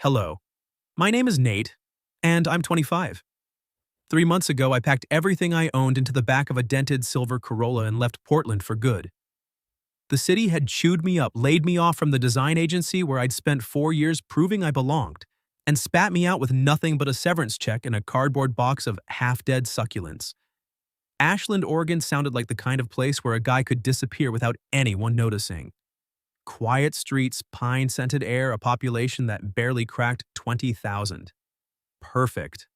Hello, my name is Nate, and I'm 25. 3 months ago, I packed everything I owned into the back of a dented silver Corolla and left Portland for good. The city had chewed me up, laid me off from the design agency where I'd spent 4 years proving I belonged, and spat me out with nothing but a severance check and a cardboard box of half-dead succulents. Ashland, Oregon sounded like the kind of place where a guy could disappear without anyone noticing. Quiet streets, pine-scented air, a population that barely cracked 20,000. Perfect.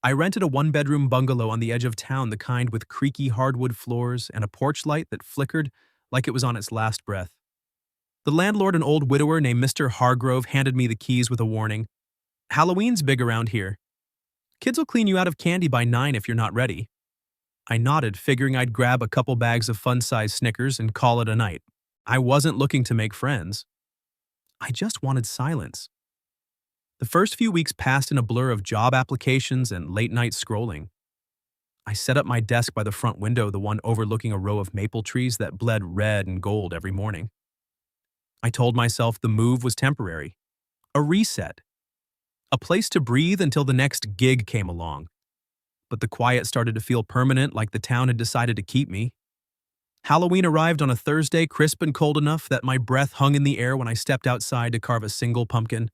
I rented a one-bedroom bungalow on the edge of town, the kind with creaky hardwood floors and a porch light that flickered like it was on its last breath. The landlord, an old widower named Mr. Hargrove, handed me the keys with a warning. "Halloween's big around here. Kids will clean you out of candy by 9 if you're not ready." I nodded, figuring I'd grab a couple bags of fun-sized Snickers and call it a night. I wasn't looking to make friends. I just wanted silence. The first few weeks passed in a blur of job applications and late-night scrolling. I set up my desk by the front window, the one overlooking a row of maple trees that bled red and gold every morning. I told myself the move was temporary. A reset. A place to breathe until the next gig came along. But the quiet started to feel permanent, like the town had decided to keep me. Halloween arrived on a Thursday, crisp and cold enough that my breath hung in the air when I stepped outside to carve a single pumpkin.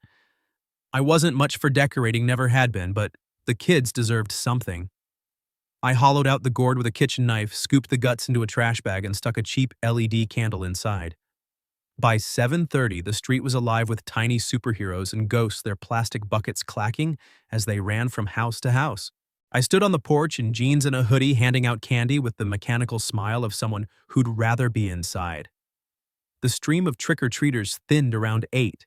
I wasn't much for decorating, never had been, but the kids deserved something. I hollowed out the gourd with a kitchen knife, scooped the guts into a trash bag, and stuck a cheap LED candle inside. By 7:30, the street was alive with tiny superheroes and ghosts, their plastic buckets clacking as they ran from house to house. I stood on the porch in jeans and a hoodie, handing out candy with the mechanical smile of someone who'd rather be inside. The stream of trick-or-treaters thinned around 8.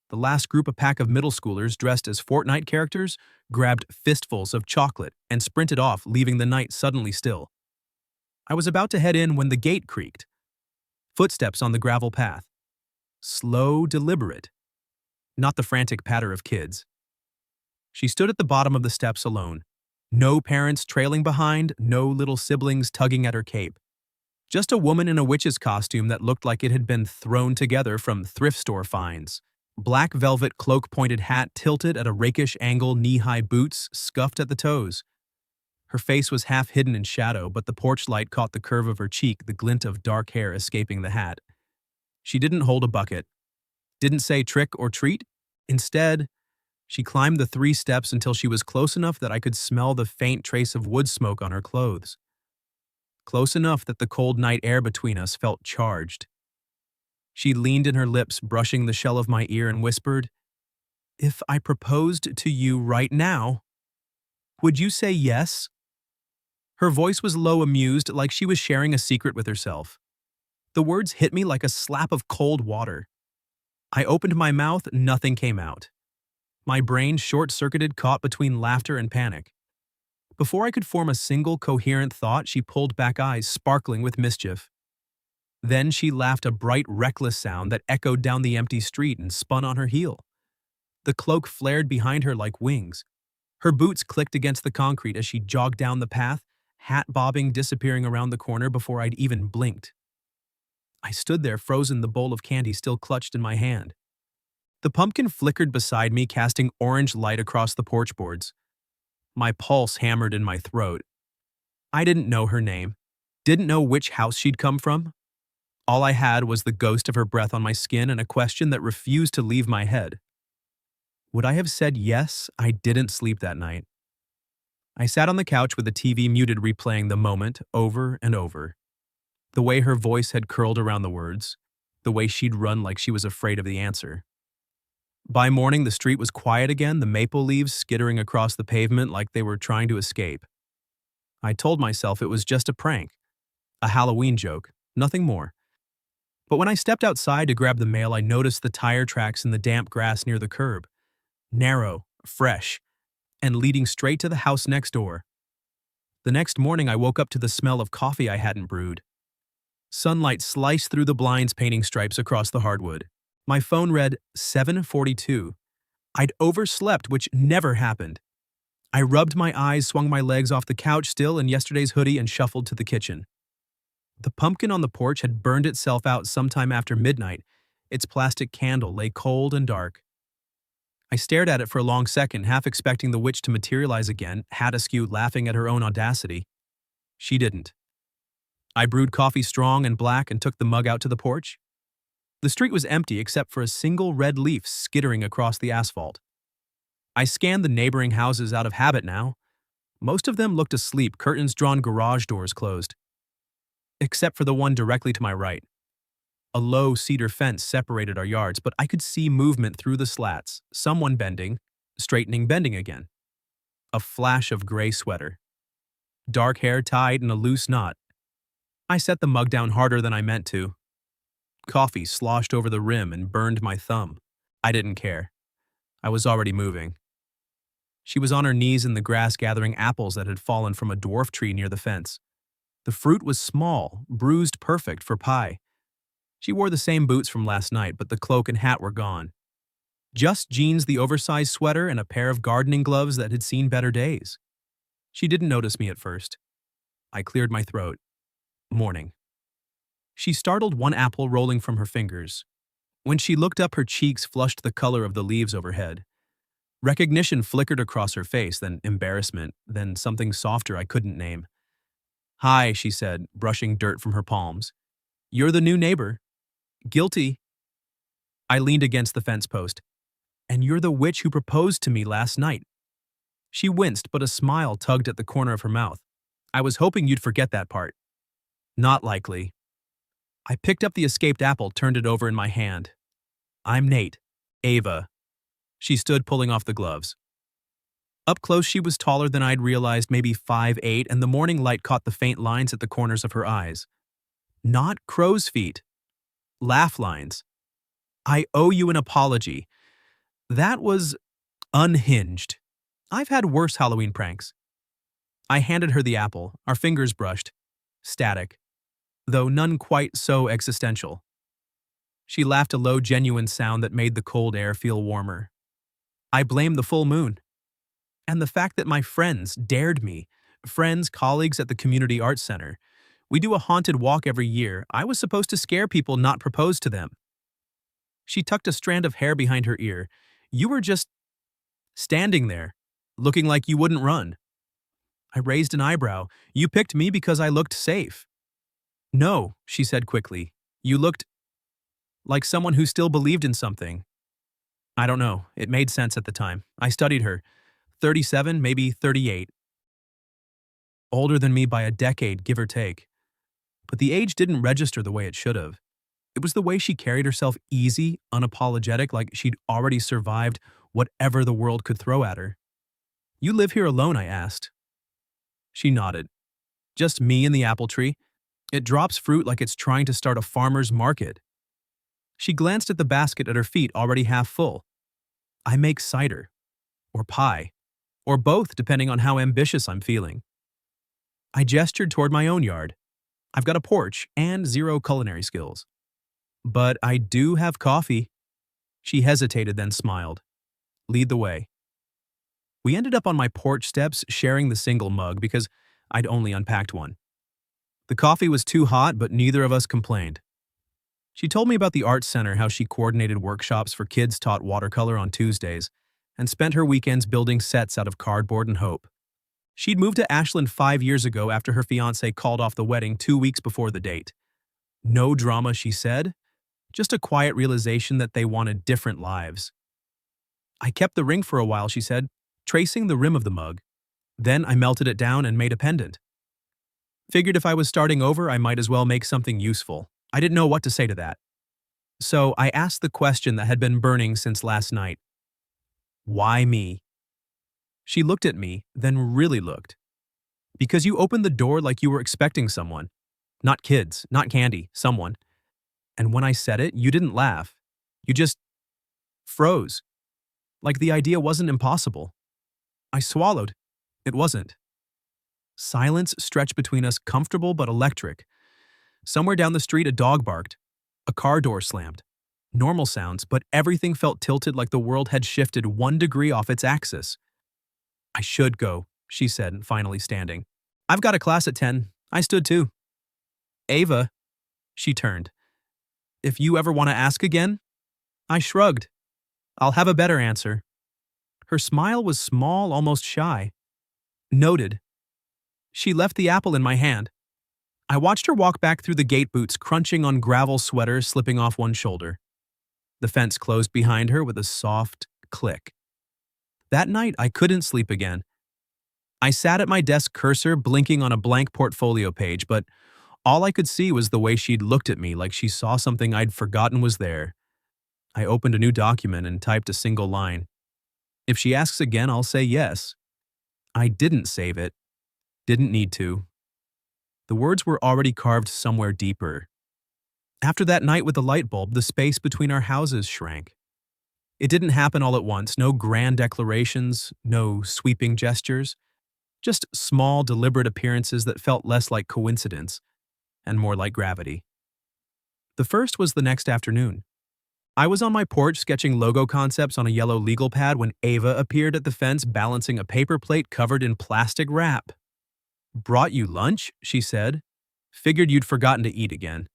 The last group, a pack of middle schoolers dressed as Fortnite characters, grabbed fistfuls of chocolate and sprinted off, leaving the night suddenly still. I was about to head in when the gate creaked. Footsteps on the gravel path. Slow, deliberate. Not the frantic patter of kids. She stood at the bottom of the steps alone. No parents trailing behind, no little siblings tugging at her cape. Just a woman in a witch's costume that looked like it had been thrown together from thrift store finds. Black velvet cloak-pointed hat tilted at a rakish angle, knee-high boots scuffed at the toes. Her face was half hidden in shadow, but the porch light caught the curve of her cheek, the glint of dark hair escaping the hat. She didn't hold a bucket. Didn't say trick or treat. Instead, she climbed the 3 steps until she was close enough that I could smell the faint trace of wood smoke on her clothes. Close enough that the cold night air between us felt charged. She leaned in her lips, brushing the shell of my ear, and whispered, "If I proposed to you right now, would you say yes?" Her voice was low, amused, like she was sharing a secret with herself. The words hit me like a slap of cold water. I opened my mouth, nothing came out. My brain, short-circuited, caught between laughter and panic. Before I could form a single coherent thought, she pulled back, eyes sparkling with mischief. Then she laughed, a bright, reckless sound that echoed down the empty street, and spun on her heel. The cloak flared behind her like wings. Her boots clicked against the concrete as she jogged down the path, hat bobbing, disappearing around the corner before I'd even blinked. I stood there, frozen, the bowl of candy still clutched in my hand. The pumpkin flickered beside me, casting orange light across the porch boards. My pulse hammered in my throat. I didn't know her name, didn't know which house she'd come from. All I had was the ghost of her breath on my skin and a question that refused to leave my head. Would I have said yes? I didn't sleep that night. I sat on the couch with the TV muted, replaying the moment over and over. The way her voice had curled around the words, the way she'd run like she was afraid of the answer. By morning, the street was quiet again, the maple leaves skittering across the pavement like they were trying to escape. I told myself it was just a prank, a Halloween joke, nothing more. But when I stepped outside to grab the mail, I noticed the tire tracks in the damp grass near the curb. Narrow, fresh, and leading straight to the house next door. The next morning, I woke up to the smell of coffee I hadn't brewed. Sunlight sliced through the blinds, painting stripes across the hardwood. My phone read 7:42. I'd overslept, which never happened. I rubbed my eyes, swung my legs off the couch still in yesterday's hoodie, and shuffled to the kitchen. The pumpkin on the porch had burned itself out sometime after midnight. Its plastic candle lay cold and dark. I stared at it for a long second, half expecting the witch to materialize again, hat askew, laughing at her own audacity. She didn't. I brewed coffee strong and black and took the mug out to the porch. The street was empty except for a single red leaf skittering across the asphalt. I scanned the neighboring houses out of habit now. Most of them looked asleep, curtains drawn, garage doors closed. Except for the one directly to my right. A low cedar fence separated our yards, but I could see movement through the slats, someone bending, straightening, bending again. A flash of gray sweater. Dark hair tied in a loose knot. I set the mug down harder than I meant to. Coffee sloshed over the rim and burned my thumb. I didn't care. I was already moving. She was on her knees in the grass gathering apples that had fallen from a dwarf tree near the fence. The fruit was small, bruised perfect for pie. She wore the same boots from last night, but the cloak and hat were gone. Just jeans, the oversized sweater, and a pair of gardening gloves that had seen better days. She didn't notice me at first. I cleared my throat. Morning. She startled one apple rolling from her fingers. When she looked up, her cheeks flushed the color of the leaves overhead. Recognition flickered across her face, then embarrassment, then something softer I couldn't name. Hi, she said, brushing dirt from her palms. You're the new neighbor. Guilty. I leaned against the fence post. And you're the witch who proposed to me last night. She winced, but a smile tugged at the corner of her mouth. I was hoping you'd forget that part. Not likely. I picked up the escaped apple, turned it over in my hand. I'm Nate. Ava. She stood, pulling off the gloves. Up close, she was taller than I'd realized, maybe 5'8", and the morning light caught the faint lines at the corners of her eyes. Not crow's feet. Laugh lines. I owe you an apology. That was unhinged. I've had worse Halloween pranks. I handed her the apple, our fingers brushed. Static. Though none quite so existential. She laughed, a low, genuine sound that made the cold air feel warmer. I blame the full moon. And the fact that my friends dared me, friends, colleagues at the Community Arts Center. We do a haunted walk every year. I was supposed to scare people, not propose to them. She tucked a strand of hair behind her ear. You were just standing there, looking like you wouldn't run. I raised an eyebrow. You picked me because I looked safe. No, she said quickly. You looked like someone who still believed in something. I don't know. It made sense at the time. I studied her. 37, maybe 38. Older than me by a decade, give or take. But the age didn't register the way it should have. It was the way she carried herself, easy, unapologetic, like she'd already survived whatever the world could throw at her. You live here alone, I asked. She nodded. Just me and the apple tree. It drops fruit like it's trying to start a farmer's market. She glanced at the basket at her feet, already half full. I make cider. Or pie. Or both, depending on how ambitious I'm feeling. I gestured toward my own yard. I've got a porch and 0 culinary skills. But I do have coffee. She hesitated, then smiled. Lead the way. We ended up on my porch steps, sharing the single mug because I'd only unpacked one. The coffee was too hot, but neither of us complained. She told me about the Arts Center, how she coordinated workshops for kids, taught watercolor on Tuesdays, and spent her weekends building sets out of cardboard and hope. She'd moved to Ashland 5 years ago after her fiancé called off the wedding 2 weeks before the date. No drama, she said. Just a quiet realization that they wanted different lives. I kept the ring for a while, she said, tracing the rim of the mug. Then I melted it down and made a pendant. Figured if I was starting over, I might as well make something useful. I didn't know what to say to that. So I asked the question that had been burning since last night. Why me? She looked at me, then really looked. Because you opened the door like you were expecting someone. Not kids, not candy, someone. And when I said it, you didn't laugh. You just froze. Like the idea wasn't impossible. I swallowed. It wasn't. Silence stretched between us, comfortable but electric. Somewhere down the street, a dog barked. A car door slammed. Normal sounds, but everything felt tilted like the world had shifted 1 degree off its axis. I should go, she said, finally standing. I've got a class at 10. I stood too. Ava, she turned. If you ever want to ask again? I shrugged. I'll have a better answer. Her smile was small, almost shy. Noted. She left the apple in my hand. I watched her walk back through the gate boots, crunching on gravel sweater slipping off one shoulder. The fence closed behind her with a soft click. That night, I couldn't sleep again. I sat at my desk cursor, blinking on a blank portfolio page, but all I could see was the way she'd looked at me like she saw something I'd forgotten was there. I opened a new document and typed a single line. If she asks again, I'll say yes. I didn't save it. Didn't need to. The words were already carved somewhere deeper. After that night with the light bulb, the space between our houses shrank. It didn't happen all at once, no grand declarations, no sweeping gestures, just small, deliberate appearances that felt less like coincidence and more like gravity. The first was the next afternoon. I was on my porch sketching logo concepts on a yellow legal pad when Ava appeared at the fence balancing a paper plate covered in plastic wrap. "Brought you lunch?" she said. "Figured you'd forgotten to eat again."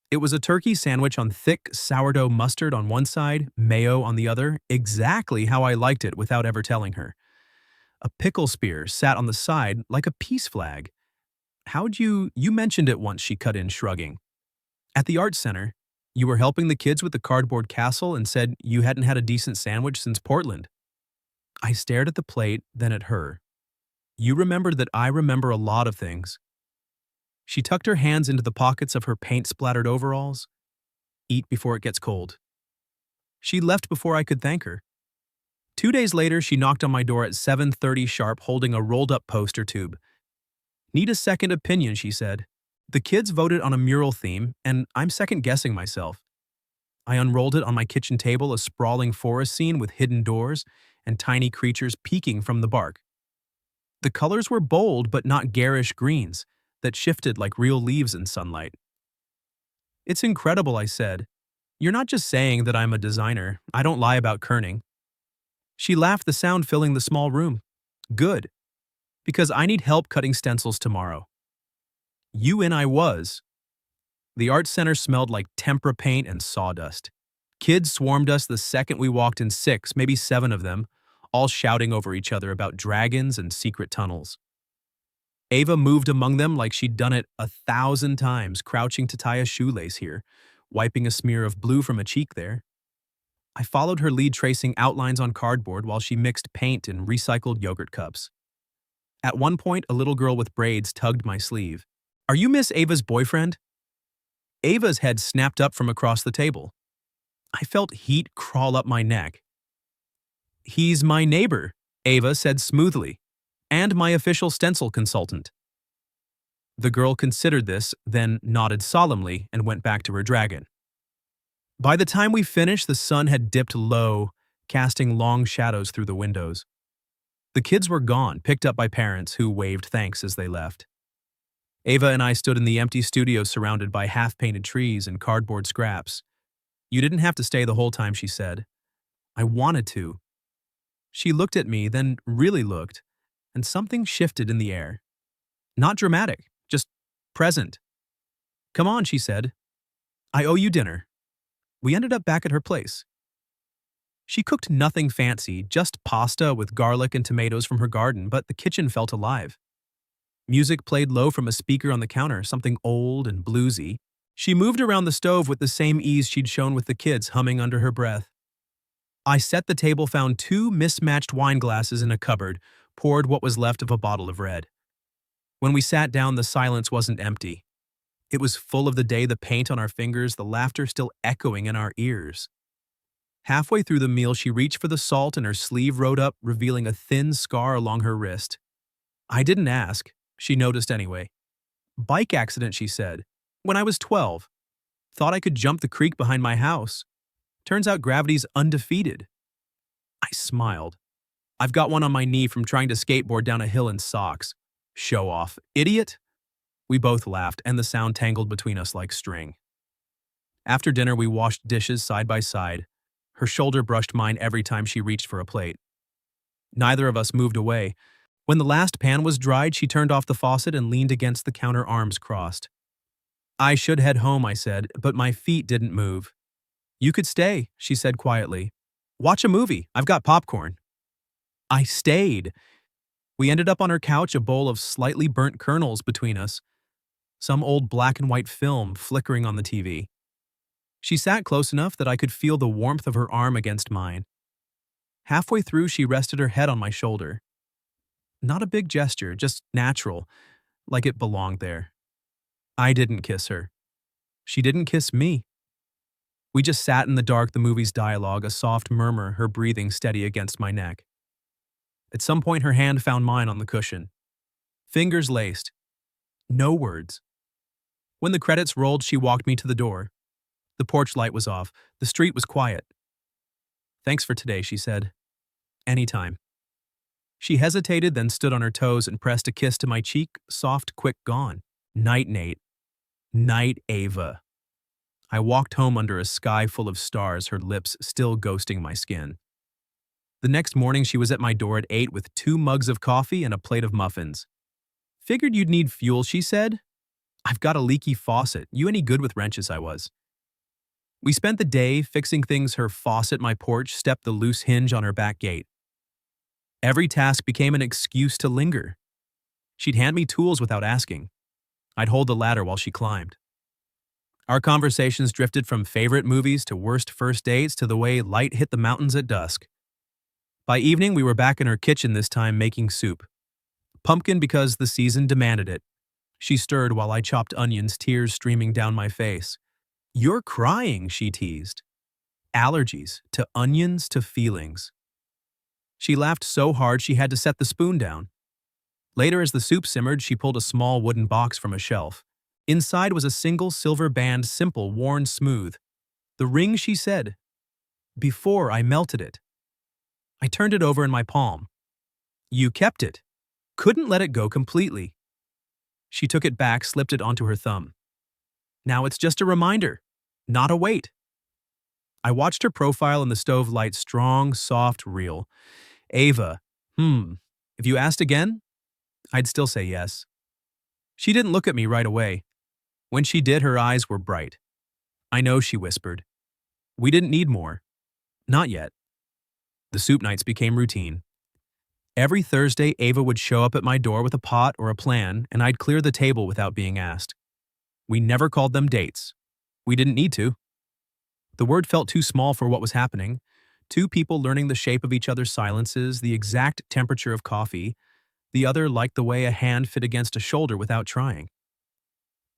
It was a turkey sandwich on thick sourdough mustard on one side, mayo on the other, exactly how I liked it without ever telling her. A pickle spear sat on the side like a peace flag. You mentioned it once, she cut in, shrugging. At the art center, you were helping the kids with the cardboard castle and said you hadn't had a decent sandwich since Portland. I stared at the plate, then at her. You remembered that I remember a lot of things. She tucked her hands into the pockets of her paint-splattered overalls. Eat before it gets cold. She left before I could thank her. 2 days later, she knocked on my door at 7:30 sharp holding a rolled-up poster tube. "Need a second opinion," she said. "The kids voted on a mural theme, and I'm second-guessing myself." I unrolled it on my kitchen table, a sprawling forest scene with hidden doors and tiny creatures peeking from the bark. The colors were bold but not garish greens that shifted like real leaves in sunlight. "It's incredible," I said. "You're not just saying that I'm a designer. I don't lie about kerning." She laughed, the sound filling the small room. "Good. Because I need help cutting stencils tomorrow." You and I was. The art center smelled like tempera paint and sawdust. Kids swarmed us the second we walked in, 6, maybe 7 of them, all shouting over each other about dragons and secret tunnels. Ava moved among them like she'd done it 1,000 times, crouching to tie a shoelace here, wiping a smear of blue from a cheek there. I followed her lead, tracing outlines on cardboard while she mixed paint in recycled yogurt cups. At one point, a little girl with braids tugged my sleeve. "Are you Miss Ava's boyfriend?" Ava's head snapped up from across the table. I felt heat crawl up my neck. "He's my neighbor," Ava said smoothly, "and my official stencil consultant." The girl considered this, then nodded solemnly and went back to her dragon. By the time we finished, the sun had dipped low, casting long shadows through the windows. The kids were gone, picked up by parents who waved thanks as they left. Ava and I stood in the empty studio surrounded by half-painted trees and cardboard scraps. "You didn't have to stay the whole time," she said. "I wanted to." She looked at me, then really looked, and something shifted in the air. Not dramatic, just present. "Come on," she said. "I owe you dinner." We ended up back at her place. She cooked nothing fancy, just pasta with garlic and tomatoes from her garden, but the kitchen felt alive. Music played low from a speaker on the counter, something old and bluesy. She moved around the stove with the same ease she'd shown with the kids, humming under her breath. I set the table, found 2 mismatched wine glasses in a cupboard, poured what was left of a bottle of red. When we sat down, the silence wasn't empty. It was full of the day, the paint on our fingers, the laughter still echoing in our ears. Halfway through the meal, she reached for the salt and her sleeve rode up, revealing a thin scar along her wrist. I didn't ask. She noticed anyway. "Bike accident," she said. "When I was 12. Thought I could jump the creek behind my house. Turns out gravity's undefeated." I smiled. "I've got one on my knee from trying to skateboard down a hill in socks." "Show off. Idiot." We both laughed, and the sound tangled between us like string. After dinner, we washed dishes side by side. Her shoulder brushed mine every time she reached for a plate. Neither of us moved away. When the last pan was dried, she turned off the faucet and leaned against the counter, arms crossed. "I should head home," I said, but my feet didn't move. "You could stay," she said quietly. "Watch a movie. I've got popcorn." I stayed. We ended up on her couch, a bowl of slightly burnt kernels between us, some old black and white film flickering on the TV. She sat close enough that I could feel the warmth of her arm against mine. Halfway through, she rested her head on my shoulder. Not a big gesture, just natural, like it belonged there. I didn't kiss her. She didn't kiss me. We just sat in the dark, the movie's dialogue, a soft murmur, her breathing steady against my neck. At some point, her hand found mine on the cushion. Fingers laced. No words. When the credits rolled, she walked me to the door. The porch light was off. The street was quiet. "Thanks for today," she said. "Anytime." She hesitated, then stood on her toes and pressed a kiss to my cheek, soft, quick, gone. Night, Nate. Night, Ava. I walked home under a sky full of stars, her lips still ghosting my skin. The next morning, she was at my door at 8 with 2 mugs of coffee and a plate of muffins. "Figured you'd need fuel," she said. "I've got a leaky faucet. You any good with wrenches?" I was. We spent the day fixing things, her faucet, my porch, stepped the loose hinge on her back gate. Every task became an excuse to linger. She'd hand me tools without asking. I'd hold the ladder while she climbed. Our conversations drifted from favorite movies to worst first dates to the way light hit the mountains at dusk. By evening, we were back in her kitchen, this time making soup. Pumpkin because the season demanded it. She stirred while I chopped onions, tears streaming down my face. "You're crying," she teased. Allergies, to onions, to feelings. She laughed so hard she had to set the spoon down. Later, as the soup simmered, she pulled a small wooden box from a shelf. Inside was a single silver band, simple, worn smooth. "The ring," she said. "Before I melted it." I turned it over in my palm. "You kept it. Couldn't let it go completely." She took it back, slipped it onto her thumb. "Now it's just a reminder, not a weight." I watched her profile in the stove light, strong, soft, real. "Ava, if you asked again, I'd still say yes." She didn't look at me right away. When she did, her eyes were bright. "I know," she whispered. "We didn't need more. Not yet." The soup nights became routine. Every Thursday, Ava would show up at my door with a pot or a plan, and I'd clear the table without being asked. We never called them dates. We didn't need to. The word felt too small for what was happening. 2 people learning the shape of each other's silences, the exact temperature of coffee. The other liked the way a hand fit against a shoulder without trying.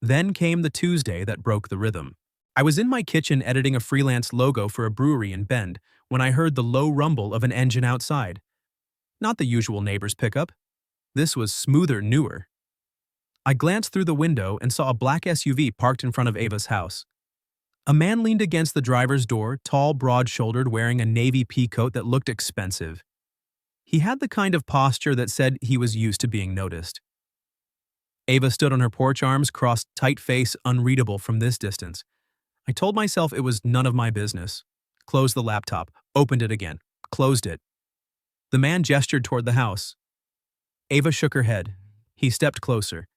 Then came the Tuesday that broke the rhythm. I was in my kitchen editing a freelance logo for a brewery in Bend when I heard the low rumble of an engine outside. Not the usual neighbor's pickup. This was smoother, newer. I glanced through the window and saw a black SUV parked in front of Ava's house. A man leaned against the driver's door, tall, broad-shouldered, wearing a navy pea coat that looked expensive. He had the kind of posture that said he was used to being noticed. Ava stood on her porch, arms crossed, tight face unreadable from this distance. I told myself it was none of my business. Closed the laptop, opened it again, closed it. The man gestured toward the house. Ava shook her head. He stepped closer.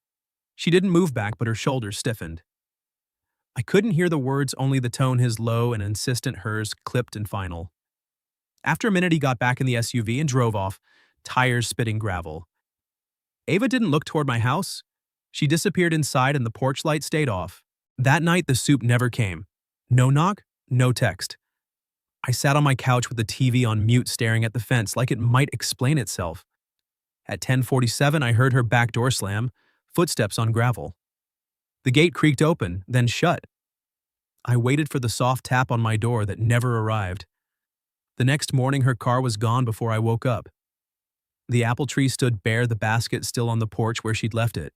She didn't move back, but her shoulders stiffened. I couldn't hear the words, only the tone, his low and insistent, hers clipped and final. After a minute, he got back in the SUV and drove off, tires spitting gravel. Ava didn't look toward my house. She disappeared inside and the porch light stayed off. That night, the soup never came. No knock, no text. I sat on my couch with the TV on mute, staring at the fence like it might explain itself. At 10:47, I heard her back door slam, footsteps on gravel. The gate creaked open, then shut. I waited for the soft tap on my door that never arrived. The next morning, her car was gone before I woke up. The apple tree stood bare, the basket still on the porch where she'd left it.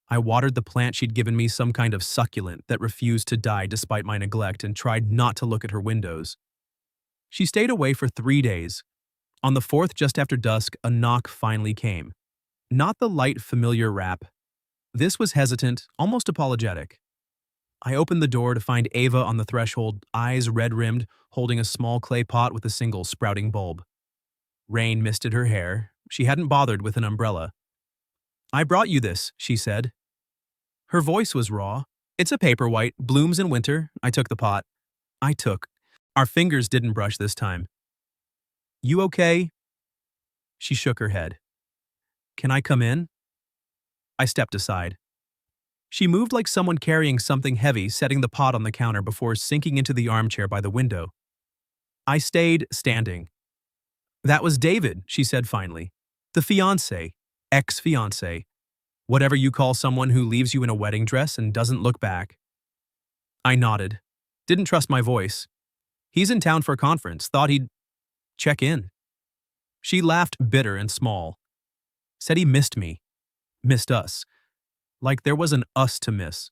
I watered the plant she'd given me, some kind of succulent that refused to die despite my neglect, and tried not to look at her windows. She stayed away for 3 days. On the 4th, just after dusk, a knock finally came. Not the light, familiar rap. This was hesitant, almost apologetic. I opened the door to find Ava on the threshold, eyes red-rimmed, holding a small clay pot with a single sprouting bulb. Rain misted her hair. She hadn't bothered with an umbrella. "I brought you this," she said. Her voice was raw. "It's a paperwhite, blooms in winter." I took the pot. Our fingers didn't brush this time. "You okay?" She shook her head. Can I come in? I stepped aside. She moved like someone carrying something heavy, setting the pot on the counter before sinking into the armchair by the window. I stayed standing. That was David, she said finally. The fiancé, ex-fiancé, whatever you call someone who leaves you in a wedding dress and doesn't look back. I nodded. Didn't trust my voice. He's in town for a conference, thought he'd check in. She laughed bitter and small. Said he missed me. Missed us. Like there was an us to miss.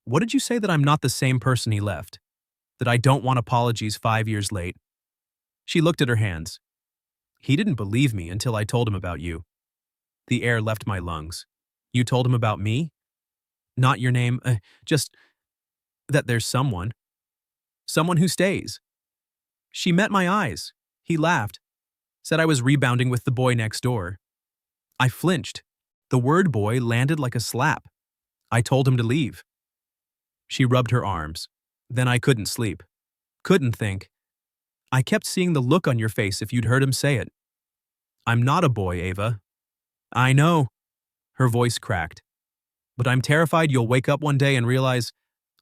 What did you say that I'm not the same person he left? That I don't want apologies 5 years late? She looked at her hands. He didn't believe me until I told him about you. The air left my lungs. You told him about me? Not your name, just that there's someone. Someone who stays. She met my eyes. He laughed. Said I was rebounding with the boy next door. I flinched. The word boy landed like a slap. I told him to leave. She rubbed her arms. Then I couldn't sleep. Couldn't think. I kept seeing the look on your face if you'd heard him say it. I'm not a boy, Ava. I know. Her voice cracked. But I'm terrified you'll wake up one day and realize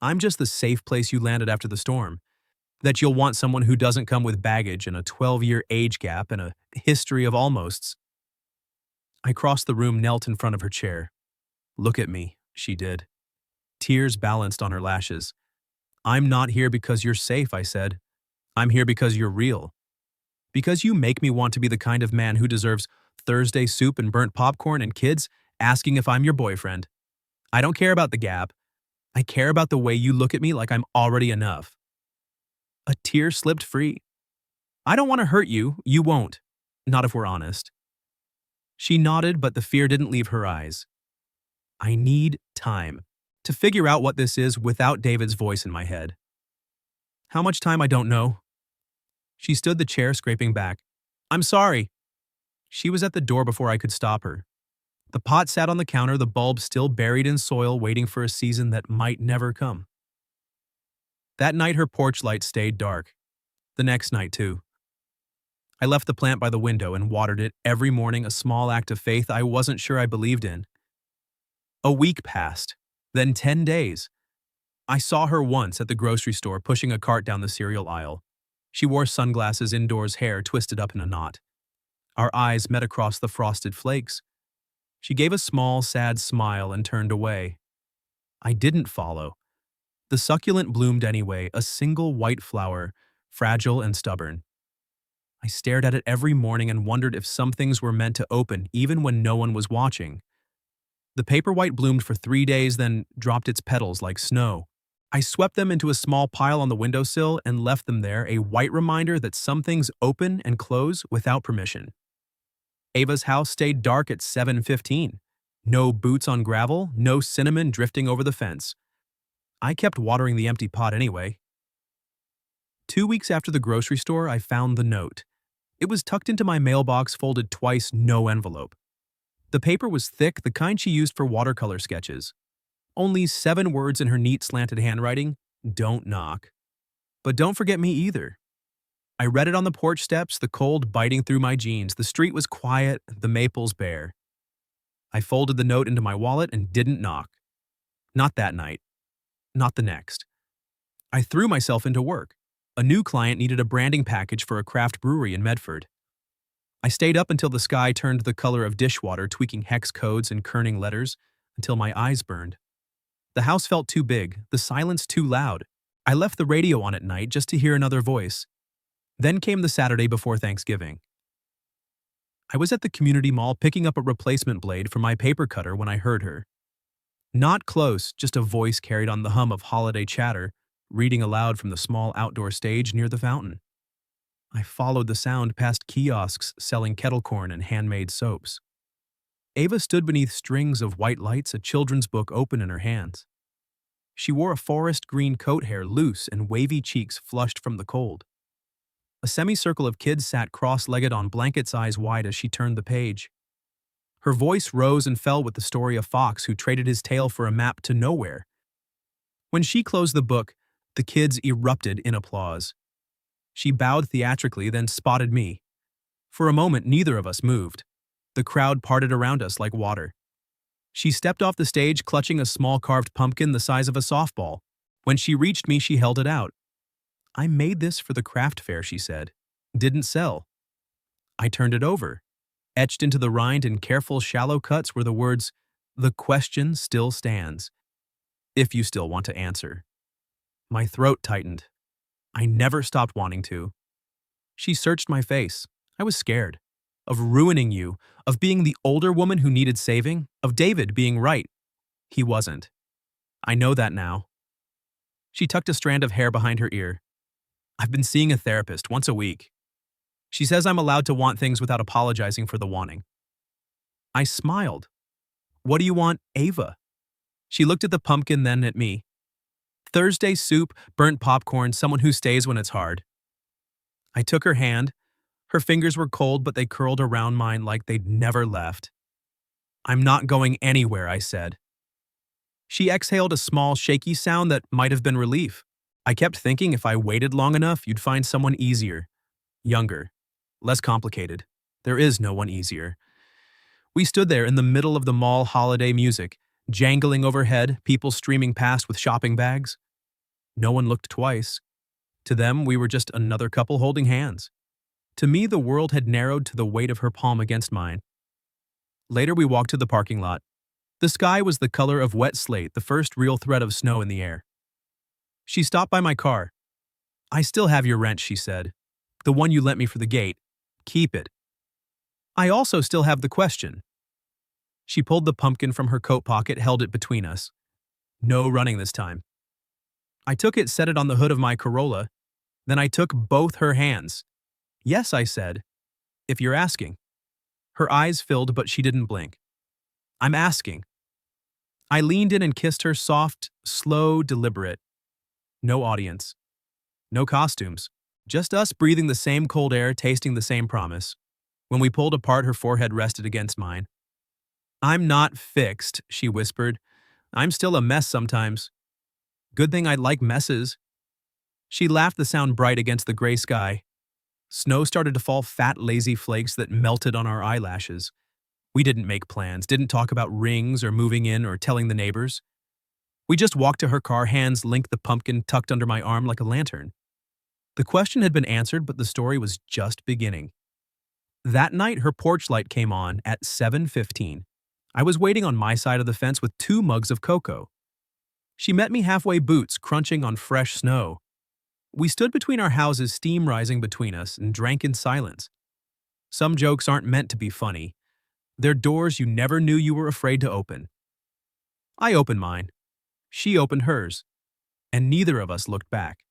I'm just the safe place you landed after the storm. That you'll want someone who doesn't come with baggage and a 12-year age gap and a history of almosts. I crossed the room, knelt in front of her chair. Look at me, she did. Tears balanced on her lashes. I'm not here because you're safe, I said. I'm here because you're real. Because you make me want to be the kind of man who deserves Thursday soup and burnt popcorn and kids asking if I'm your boyfriend. I don't care about the gap. I care about the way you look at me like I'm already enough. A tear slipped free. I don't want to hurt you. You won't. Not if we're honest. She nodded, but the fear didn't leave her eyes. I need time to figure out what this is without David's voice in my head. How much time, I don't know. She stood the chair, scraping back. I'm sorry. She was at the door before I could stop her. The pot sat on the counter, the bulb still buried in soil, waiting for a season that might never come. That night her porch light stayed dark. The next night, too. I left the plant by the window and watered it every morning, a small act of faith I wasn't sure I believed in. A week passed, then 10 days. I saw her once at the grocery store pushing a cart down the cereal aisle. She wore sunglasses, indoors, hair twisted up in a knot. Our eyes met across the frosted flakes. She gave a small, sad smile and turned away. I didn't follow. The succulent bloomed anyway, a single white flower, fragile and stubborn. I stared at it every morning and wondered if some things were meant to open even when no one was watching. The paper white bloomed for 3 days, then dropped its petals like snow. I swept them into a small pile on the windowsill and left them there, a white reminder that some things open and close without permission. Ava's house stayed dark at 7:15. No boots on gravel, no cinnamon drifting over the fence. I kept watering the empty pot anyway. 2 weeks after the grocery store, I found the note. It was tucked into my mailbox, folded twice, no envelope. The paper was thick, the kind she used for watercolor sketches. Only 7 words in her neat slanted handwriting, don't knock. But don't forget me either. I read it on the porch steps, the cold biting through my jeans. The street was quiet, the maples bare. I folded the note into my wallet and didn't knock. Not that night. Not the next. I threw myself into work. A new client needed a branding package for a craft brewery in Medford. I stayed up until the sky turned the color of dishwater, tweaking hex codes and kerning letters, until my eyes burned. The house felt too big, the silence too loud. I left the radio on at night just to hear another voice. Then came the Saturday before Thanksgiving. I was at the community mall picking up a replacement blade for my paper cutter when I heard her. Not close, just a voice carried on the hum of holiday chatter, reading aloud from the small outdoor stage near the fountain. I followed the sound past kiosks selling kettle corn and handmade soaps. Ava stood beneath strings of white lights, a children's book open in her hands. She wore a forest green coat, hair loose and wavy, cheeks flushed from the cold. A semicircle of kids sat cross-legged on blankets, eyes wide as she turned the page. Her voice rose and fell with the story of Fox who traded his tail for a map to nowhere. When she closed the book, the kids erupted in applause. She bowed theatrically, then spotted me. For a moment, neither of us moved. The crowd parted around us like water. She stepped off the stage clutching a small carved pumpkin the size of a softball. When she reached me, she held it out. "I made this for the craft fair," she said. "Didn't sell." I turned it over. Etched into the rind in careful, shallow cuts were the words, "The question still stands, if you still want to answer." My throat tightened. I never stopped wanting to. She searched my face. I was scared. Of ruining you, of being the older woman who needed saving, of David being right. He wasn't. I know that now. She tucked a strand of hair behind her ear. "I've been seeing a therapist once a week. She says I'm allowed to want things without apologizing for the wanting." I smiled. "What do you want, Ava?" She looked at the pumpkin, then at me. "Thursday soup, burnt popcorn, someone who stays when it's hard." I took her hand. Her fingers were cold, but they curled around mine like they'd never left. "I'm not going anywhere," I said. She exhaled a small, shaky sound that might have been relief. "I kept thinking if I waited long enough, you'd find someone easier. Younger. Less complicated. There is no one easier." We stood there in the middle of the mall holiday music, jangling overhead, people streaming past with shopping bags. No one looked twice. To them, we were just another couple holding hands. To me, the world had narrowed to the weight of her palm against mine. Later, we walked to the parking lot. The sky was the color of wet slate, the first real thread of snow in the air. She stopped by my car. "I still have your rent," she said. "The one you lent me for the gate. Keep it." "I also still have the question." She pulled the pumpkin from her coat pocket, held it between us. "No running this time." I took it, set it on the hood of my Corolla. Then I took both her hands. "Yes," I said, "if you're asking." Her eyes filled, but she didn't blink. "I'm asking." I leaned in and kissed her, soft, slow, deliberate. No audience. No costumes. Just us breathing the same cold air, tasting the same promise. When we pulled apart, her forehead rested against mine. "I'm not fixed," she whispered. "I'm still a mess sometimes. Good thing I like messes." She laughed, the sound bright against the gray sky. Snow started to fall, fat, lazy flakes that melted on our eyelashes. We didn't make plans, didn't talk about rings or moving in or telling the neighbors. We just walked to her car, hands linked, the pumpkin tucked under my arm like a lantern. The question had been answered, but the story was just beginning. That night, her porch light came on at 7:15. I was waiting on my side of the fence with 2 mugs of cocoa. She met me halfway, boots crunching on fresh snow. We stood between our houses, steam rising between us, and drank in silence. Some jokes aren't meant to be funny. They're doors you never knew you were afraid to open. I opened mine. She opened hers. And neither of us looked back.